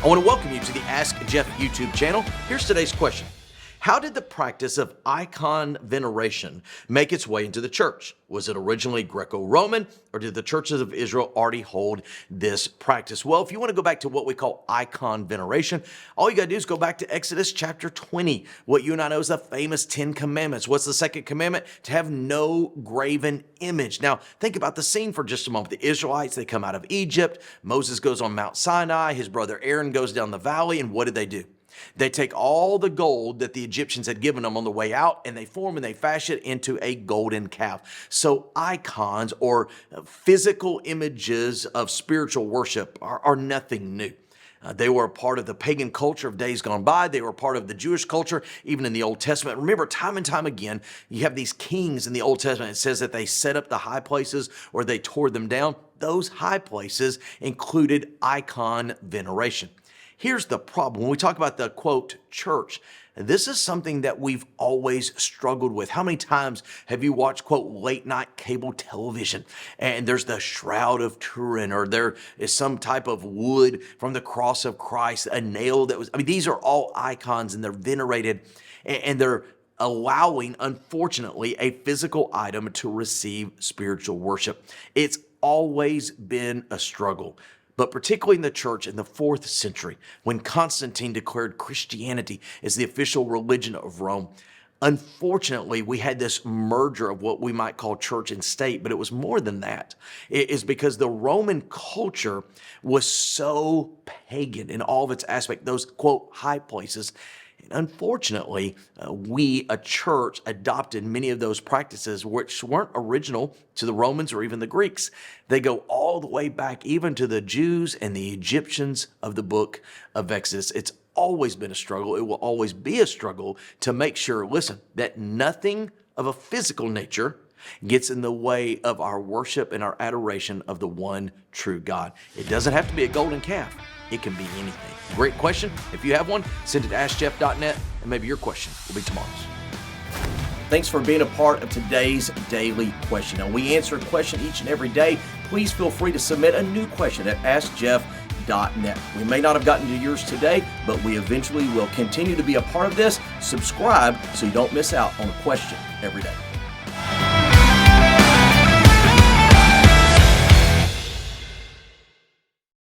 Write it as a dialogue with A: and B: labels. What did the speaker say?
A: I want to welcome you to the Ask Jeff YouTube channel. Here's today's question. How did the practice of icon veneration make its way into the church? Was it originally Greco-Roman, or did the churches of Israel already hold this practice? Well, if you want to go back to what we call icon veneration, all you got to do is go back to Exodus chapter 20. What you and I know is the famous 10 Commandments. What's the second commandment? To have no graven image. Now, think about the scene for just a moment. The Israelites, they come out of Egypt. Moses goes on Mount Sinai. His brother Aaron goes down the valley. And what did they do? They take all the gold that the Egyptians had given them on the way out, and they form and they fashion it into a golden calf. So icons or physical images of spiritual worship are nothing new. They were a part of the pagan culture of days gone by. They were part of the Jewish culture, even in the Old Testament. Remember, time and time again, you have these kings in the Old Testament. It says that they set up the high places or they tore them down. Those high places included icon veneration. Here's the problem. When we talk about the, quote, church, this is something that we've always struggled with. How many times have you watched, quote, late night cable television, and there's the Shroud of Turin, or there is some type of wood from the cross of Christ, a nail that was, these are all icons, and they're venerated, and they're allowing, unfortunately, a physical item to receive spiritual worship. It's always been a struggle. But particularly in the church in the 4th century, when Constantine declared Christianity as the official religion of Rome, unfortunately, we had this merger of what we might call church and state, but it was more than that. It is because the Roman culture was so pagan in all of its aspects, those, quote, high places. Unfortunately, we, a church, adopted many of those practices which weren't original to the Romans or even the Greeks. They go all the way back even to the Jews and the Egyptians of the book of Exodus. It's always been a struggle. It will always be a struggle to make sure, listen, that nothing of a physical nature gets in the way of our worship and our adoration of the one true God. It doesn't have to be a golden calf. It can be anything. Great question. If you have one, send it to AskJeff.net, and maybe your question will be tomorrow's. Thanks for being a part of today's daily question. Now, we answer a question each and every day. Please feel free to submit a new question at AskJeff.net. We may not have gotten to yours today, but we eventually will continue to be a part of this. Subscribe so you don't miss out on a question every day.